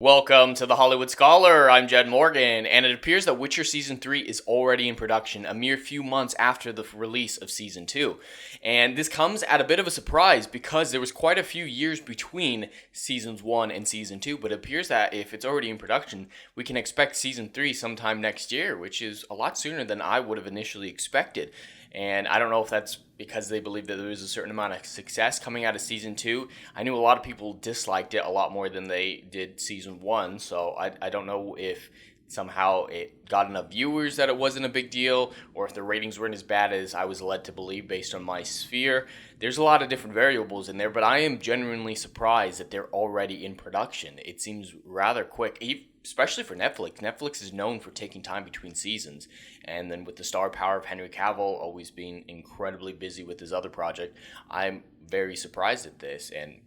Welcome to the Hollywood Scholar. I'm Jed Morgan, and it appears that Witcher Season 3 is already in production a mere few months after the release of Season 2. And this comes at a bit of a surprise because there was quite a few years between Seasons 1 and Season 2, but it appears that if it's already in production, we can expect Season 3 sometime next year, which is a lot sooner than I would have initially expected. And I don't know if that's because they believe that there was a certain amount of success coming out of Season 2. I knew a lot of people disliked it a lot more than they did Season 1, so I don't know if somehow it got enough viewers that it wasn't a big deal, or if the ratings weren't as bad as I was led to believe based on my sphere. There's a lot of different variables in there, but I am genuinely surprised that they're already in production. It seems rather quick, especially for Netflix. Netflix is known for taking time between seasons, and then with the star power of Henry Cavill always being incredibly busy with his other project, I'm very surprised at this. And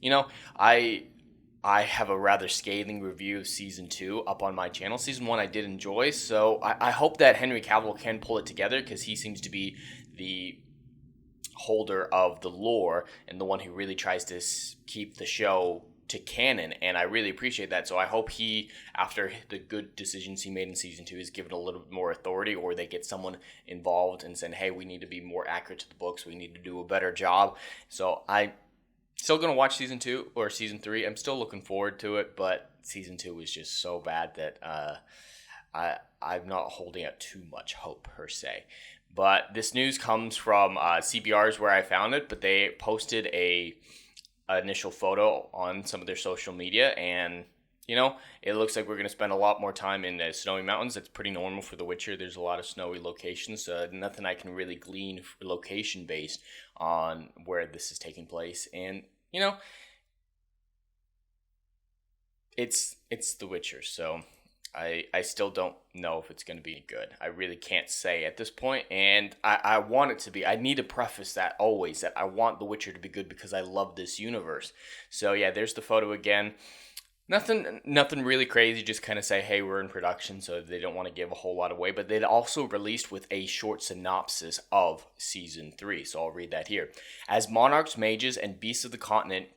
you know, I have a rather scathing review of Season 2 up on my channel. Season 1 I did enjoy, so I hope that Henry Cavill can pull it together because he seems to be the holder of the lore and the one who really tries to keep the show to canon, and I really appreciate that. So I hope he, after the good decisions he made in Season 2, is given a little bit more authority, or they get someone involved and saying, hey, we need to be more accurate to the books, we need to do a better job. So I still going to watch Season 2 or Season 3. I'm still looking forward to it, but Season 2 was just so bad that I'm not holding out too much hope, per se. But this news comes from CBR's where I found it, but they posted a initial photo on some of their social media, and it looks like we're going to spend a lot more time in the snowy mountains. That's pretty normal for The Witcher. There's a lot of snowy locations. Nothing I can really glean location based on where this is taking place. And it's The Witcher, so I still don't know if it's going to be good. I really can't say at this point, and I want it to be. I need to preface that always, that I want The Witcher to be good because I love this universe. So yeah, there's the photo again. Nothing really crazy, just kind of say, hey, we're in production, so they don't want to give a whole lot away. But they'd also released with a short synopsis of Season 3, so I'll read that here. As monarchs, mages, and beasts of the continent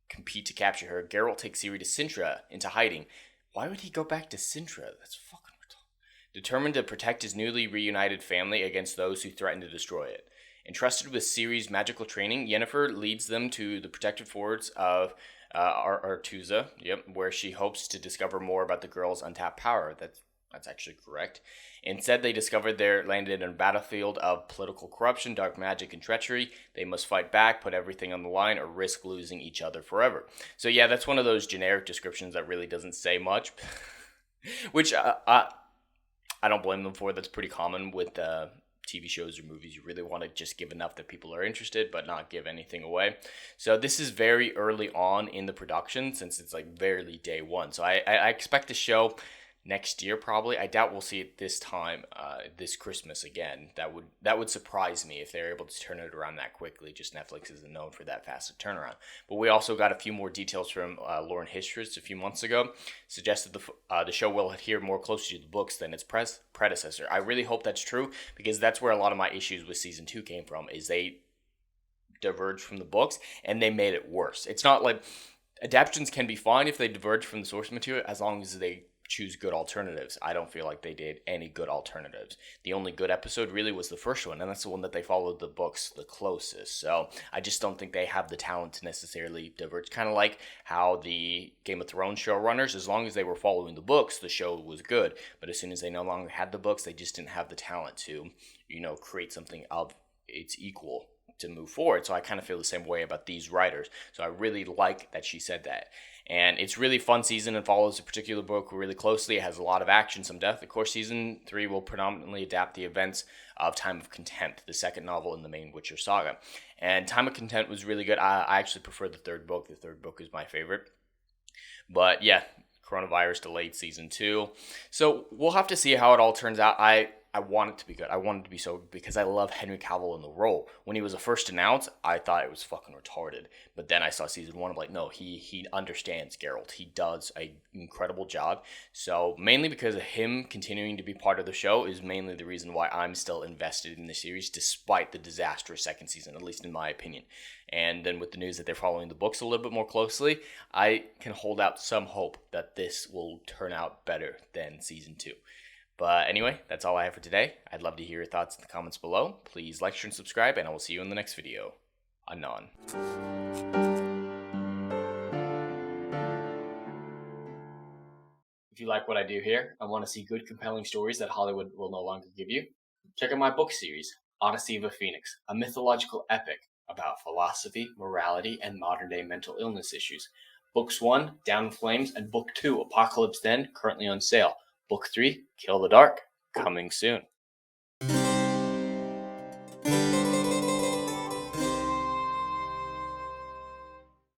compete to capture her, Geralt takes Ciri to Sintra into hiding. Why would he go back to Sintra? That's fucking retarded. Determined to protect his newly reunited family against those who threaten to destroy it. Entrusted with Ciri's magical training, Yennefer leads them to the protected forts of Artuza, where she hopes to discover more about the girl's untapped power. That's actually correct. Instead, they discovered they're landed in a battlefield of political corruption, dark magic, and treachery. They must fight back, put everything on the line, or risk losing each other forever. So yeah, that's one of those generic descriptions that really doesn't say much, which I don't blame them for. That's pretty common with TV shows or movies. You really want to just give enough that people are interested, but not give anything away. So this is very early on in the production, since it's like barely day one. So I expect the show next year probably. I doubt we'll see it this time, this Christmas again. That would surprise me if they're able to turn it around that quickly. Just Netflix isn't known for that fast a turnaround. But we also got a few more details from Lauren Histrist a few months ago, suggested the show will adhere more closely to the books than its predecessor. I really hope that's true, because that's where a lot of my issues with Season 2 came from, is they diverged from the books and they made it worse. It's not like adaptations can be fine if they diverge from the source material, as long as they choose good alternatives. I don't feel like they did any good alternatives. The only good episode really was the first one, and that's the one that they followed the books the closest. So I just don't think they have the talent to necessarily diverge. Kind of like how the Game of Thrones showrunners, as long as they were following the books, the show was good. But as soon as they no longer had the books, they just didn't have the talent to, create something of its equal to move forward. So I kind of feel the same way about these writers. So I really like that she said that. And it's really fun season and follows a particular book really closely. It has a lot of action, some death. Of course, Season 3 will predominantly adapt the events of Time of Contempt, the second novel in the main Witcher saga. And Time of Contempt was really good. I actually prefer the third book. The third book is my favorite. But yeah, coronavirus delayed Season 2. So we'll have to see how it all turns out. I I want it to be good. I want it to be so good because I love Henry Cavill in the role. When he was first announced, I thought it was fucking retarded. But then I saw season one. I'm like, no, he understands Geralt. He does an incredible job. So mainly because of him continuing to be part of the show is mainly the reason why I'm still invested in the series, despite the disastrous second season, at least in my opinion. And then with the news that they're following the books a little bit more closely, I can hold out some hope that this will turn out better than season two. But anyway, that's all I have for today. I'd love to hear your thoughts in the comments below. Please like, share, and subscribe, and I will see you in the next video. Anon. If you like what I do here and want to see good, compelling stories that Hollywood will no longer give you, check out my book series, Odyssey of a Phoenix, a mythological epic about philosophy, morality, and modern-day mental illness issues. Books 1, Down in Flames, and Book 2, Apocalypse Then, currently on sale. Book 3, Kill the Dark, coming soon.